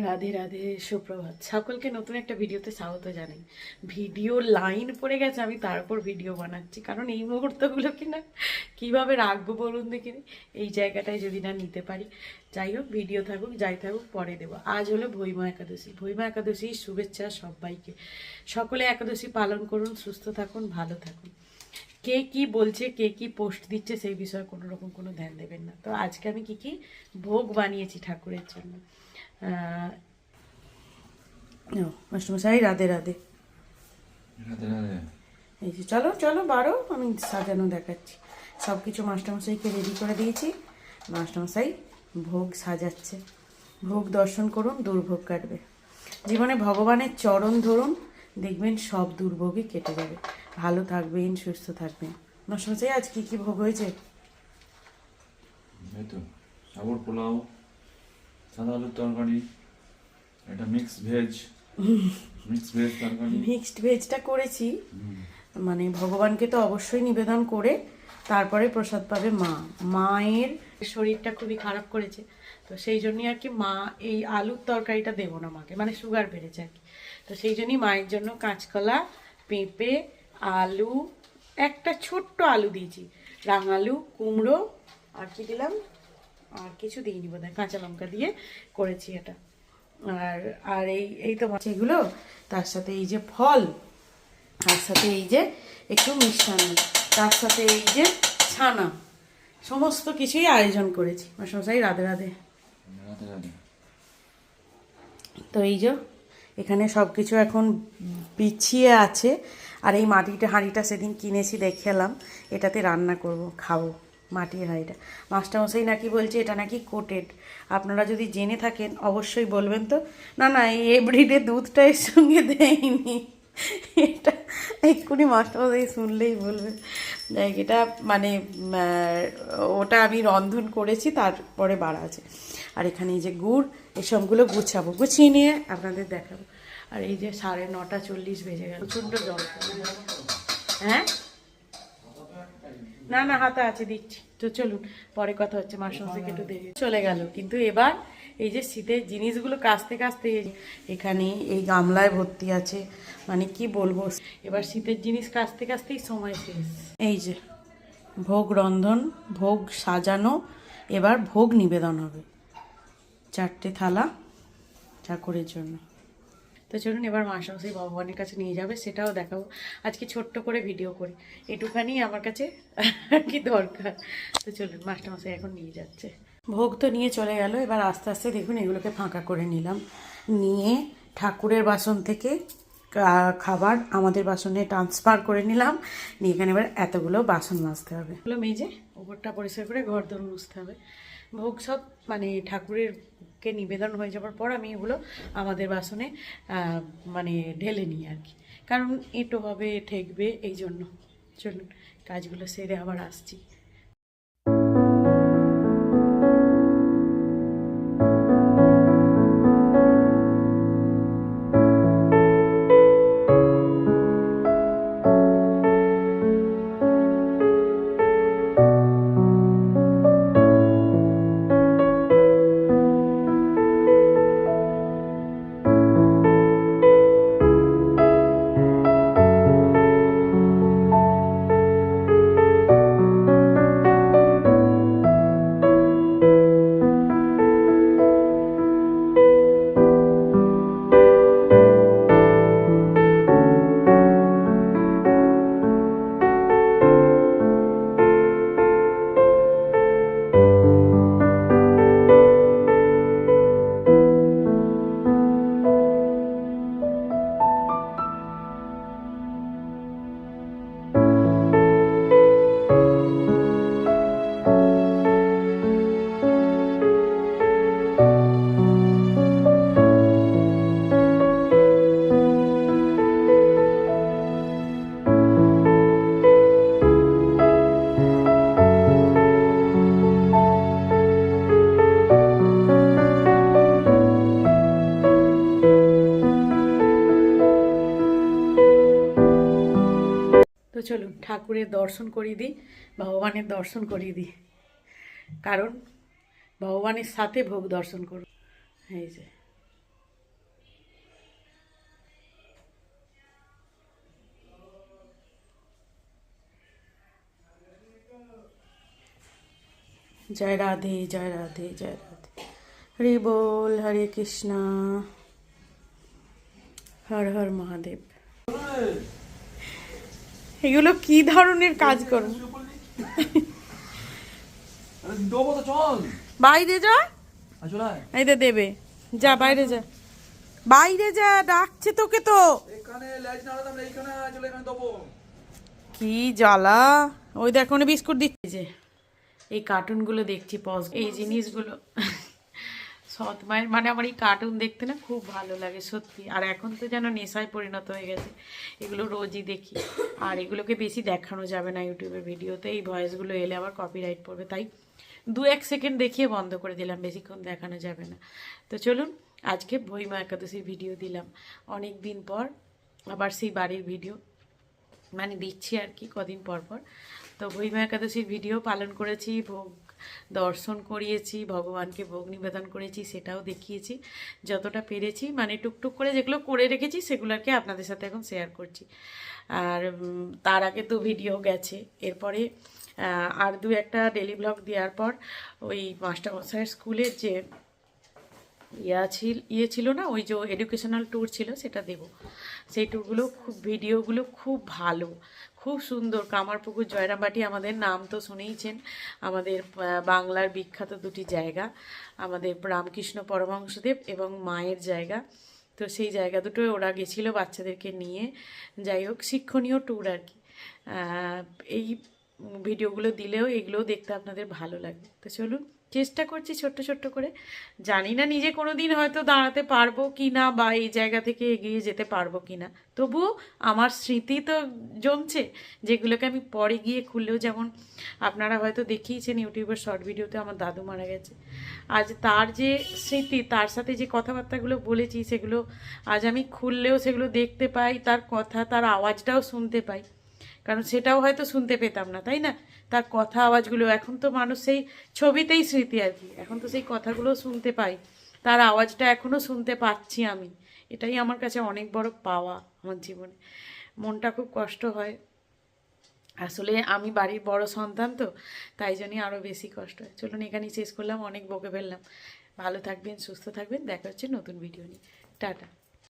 রাধে রাধে, সুপ্রভাত সকলকে। নতুন একটা ভিডিওতে স্বাগত জানাই। ভিডিও লাইন পড়ে গেছে, আমি তারপর ভিডিও বানাচ্ছি, কারণ এই মুহূর্তগুলো কিনা কিভাবে রাখবো বলুন দেখিনি, এই জায়গাটায় যদি না নিতে পারি। যাই হোক, ভিডিও থাকুক যাই থাকুক পরে দেবো। আজ হলো ভৈমা একাদশী। ভৈমা একাদশীর শুভেচ্ছা সবাইকে। সকলে একাদশী পালন করুন, সুস্থ থাকুন, ভালো থাকুন। কে কি বলছে, কে কি পোস্ট দিচ্ছে, সেই বিষয়ে কোনো রকম কোনো ধ্যান দেবেন না। তো আজকে আমি কি কি ভোগ বানিয়েছি ঠাকুরের জন্য। মাস্টারমশাই রাধে রাধে। রাধে রাধে। এই যে চলো চলো বারো, আমি সাজানো দেখাচ্ছি। সব কিছু মাস্টারমশাইকে রেডি করে দিয়েছি। মাস্টারমশাই ভোগ সাজাচ্ছে। ভোগ দর্শন করুন, দুর্ভোগ কাটবে। জীবনে ভগবানের চরণ ধরুন, দেখবেন সব দুর্ভোগই কেটে যাবে। ভালো থাকবেন, সুস্থ থাকবেন। মাস্টারমশাই আজ কি কি ভোগ হয়েছে? এই তো সাবুর পোলাও, সাদা আলুর তরকারি, এটা মিক্সড ভেজ তরকারি। মিক্সড ভেজটা করেছি, মানে ভগবানকে তো অবশ্যই নিবেদন করে তারপরে প্রসাদ পাবে মা। মায়ের শরীরটা খুবই খারাপ করেছে, তো সেই জন্যই আর কি মা এই আলুর তরকারিটা দেবো না মাকে, মানে সুগার বেড়েছে আর কি। তো সেই জন্যই মায়ের জন্য কাঁচকলা, পেঁপে, আলু, একটা ছোট্ট আলু দিয়েছি, রাঙালু, কুমড়ো, আর কি দিলাম, আর কিছু দিইনি বোধহয়, কাঁচা লঙ্কা দিয়ে করেছি এটা। আর আর এই এই তো এগুলো, তার সাথে এই যে ফল, তার সাথে এই যে একটু মিষ্টান্ন, তার সাথে এই যে ছানা, সমস্ত কিছুই আয়োজন করেছি। মশাই রাধে রাধে। রাধে রাধে। তো এই যে এখানে সব কিছু এখন বিছিয়ে আছে। আর এই মাটিটা হাঁড়িটা সেদিন কিনেছি, দেখে এলাম, এটাতে রান্না করব, খাবো। মাটির হাঁড়িটা মাস্টারমশাই নাকি বলছে এটা নাকি কোটেড। আপনারা যদি জেনে থাকেন অবশ্যই বলবেন। তো না না, এই এভরিডে দুধটা এর সঙ্গে দেয়নি, এটা এক্ষুনি মাস্টারমশাই শুনলেই বলবেন। দেখ এটা মানে ওটা আমি রন্ধন করেছি, তারপরে বাড়া আছে। আর এখানে এই যে গুড়, এসবগুলো গুছাবো, গুছিয়ে নিয়ে আপনাদের দেখাবো। আর এই যে 9:40 বেজে গেল, প্রচণ্ড জল। হ্যাঁ না না, হাতে আছে, দিচ্ছি। তো চলুন, পরে কথা হচ্ছে। মাস্টারমশাইকে একটু দেরি চলে গেল, কিন্তু এবার এই যে শীতের জিনিসগুলো কাস্তে কাস্তে, এখানে এই গামলায় ভর্তি আছে, মানে কি বলবো, এবার শীতের জিনিস কাস্তে কাস্তেই সময় শেষ। এই যে ভোগ রন্ধন, ভোগ সাজানো, এবার ভোগ নিবেদন হবে। 4টে থালা ঠাকুরের জন্য। তো চলুন, এবার মাস্টারমশাই ভগবানের কাছে নিয়ে যাবে, সেটাও দেখাবো। আজকে ছোট্ট করে ভিডিও করি, এটুখানি আমার কাছে আর কি দরকার। তো চলুন, মাস্টারমশাই এখন নিয়ে যাচ্ছে। ভোগ তো নিয়ে চলে গেল, এবার আস্তে আস্তে দেখুন এগুলোকে ফাঁকা করে নিলাম, নিয়ে ঠাকুরের বাসন থেকে খাবার আমাদের বাসনে ট্রান্সফার করে নিলাম, নিয়ে এখানে এবার এতগুলো বাসন মাজতে হবে। এগুলো মেজে ওপরটা পরিষ্কার করে ঘর দোর মুছতে হবে। ভোগ সব মানে ঠাকুরেরকে নিবেদন হয়ে যাওয়ার পর আমি এগুলো আমাদের বাসনে মানে ঢেলে নিই আর কি, কারণ এঁটো হবে, ঠেকবে, এই জন্য। চলুন কাজগুলো সেরে আবার আসছি। তো চলুন ঠাকুরের দর্শন করিয়ে দিই, ভগবানের দর্শন করিয়ে দিই, কারণ ভগবানের সাথে ভোগ দর্শন করুন। এই যে জয় রাধে জয় রাধে জয় রাধে। হরি বল, হরে কৃষ্ণ, হর হর মহাদেব। এগুলো কি ধরনের কাজ করবো? দেবো তো, চল বাইরে যা, চলে আয়। এই দে দেবে, যা বাইরে যা, বাইরে যা, ডাকছে তোকে তো। এখানে লাইট না হলে এইখানে চলে, এখানে দেবো। কি জ্বালা, ওই দেখো না বিস্কুট দিচ্ছে। যে এই কার্টুনগুলো দেখছি পজ, এই জিনিসগুলো সৎ মায়ের মানে আমার এই কার্টুন দেখতে না খুব ভালো লাগে সত্যি। আর এখন তো যেন নেশায় পরিণত হয়ে গেছে, এগুলো রোজই দেখি। আর এগুলোকে বেশি দেখানো যাবে না ইউটিউবের ভিডিওতে, এই ভয়েসগুলো এলে আবার কপিরাইট পড়বে, তাই 2-1 সেকেন্ড দেখিয়ে বন্ধ করে দিলাম, বেশিক্ষণ দেখানো যাবে না। তো চলুন, আজকে ভৈমা একাদশীর ভিডিও দিলাম অনেক দিন পর, আবার সেই বাড়ির ভিডিও মানে দিচ্ছি আর কি কদিন পর পর। তো ভৈমা একাদশীর ভিডিও পালন করেছি, ভোগ দর্শন করিয়েছি, ভগবানকে ভোগ নিবেদন করেছি, সেটাও দেখিয়েছি যতটা পেরেছি, মানে টুকটুক করে যেগুলো করে রেখেছি সেগুলোকে আপনাদের সাথে এখন শেয়ার করছি। আর তার আগে তো ভিডিও গেছে, এরপরে আর 2-একটা ডেলি ব্লগ দেওয়ার পর ওই মাস্টারমশাইয়ের স্কুলের যে ইয়ে ছিল না, ওই যে এডুকেশনাল ট্যুর ছিল সেটা দেব। সেই ট্যুরগুলো খুব, ভিডিওগুলো খুব ভালো, খুব সুন্দর। কামারপুকুর, জয়রামবাটি, আমাদের নাম তো শুনেইছেন, আমাদের বাংলার বিখ্যাত দুটি জায়গা, আমাদের রামকৃষ্ণ পরমহংসদেব এবং মায়ের জায়গা। তো সেই জায়গা দুটোয় ওরা গেছিলো বাচ্চাদেরকে নিয়ে, যাই হোক শিক্ষণীয় ট্যুর আর কি। এই ভিডিওগুলো দিলেও এগুলোও দেখতে আপনাদের ভালো লাগবে। তো চলুন, চেষ্টা করছি ছোট্ট ছোট্ট করে, জানি না নিজে কোনো দিন হয়তো দাঁড়াতে পারবো কি না, বা এই জায়গা থেকে এগিয়ে যেতে পারবো কি না, তবুও আমার স্মৃতি তো জমছে, যেগুলোকে আমি পরে গিয়ে খুললেও, যেমন আপনারা হয়তো দেখিয়েছেন ইউটিউবের শর্ট ভিডিওতে আমার দাদু মারা গেছে, আজ তার যে স্মৃতি, তার সাথে যে কথাবার্তাগুলো বলেছি সেগুলো আজ আমি খুললেও সেগুলো দেখতে পাই, তার কথা, তার আওয়াজটাও শুনতে পাই, কারণ সেটাও হয়তো শুনতে পেতাম না, তাই না? তার কথা আওয়াজগুলো, এখন তো মানুষ সেই ছবিতেই স্মৃতি আর কি, এখন তো সেই কথাগুলো শুনতে পাই, তার আওয়াজটা এখনও শুনতে পাচ্ছি আমি, এটাই আমার কাছে অনেক বড় পাওয়া আমার জীবনে। মনটা খুব কষ্ট হয়, আসলে আমি বাড়ির বড় সন্তান তো, তাই জন্যই আরও বেশি কষ্ট হয়। চলুন এখানেই শেষ করলাম, অনেক বকে ফেললাম। ভালো থাকবেন, সুস্থ থাকবেন, দেখা হচ্ছে নতুন ভিডিও নিয়ে। টাটা।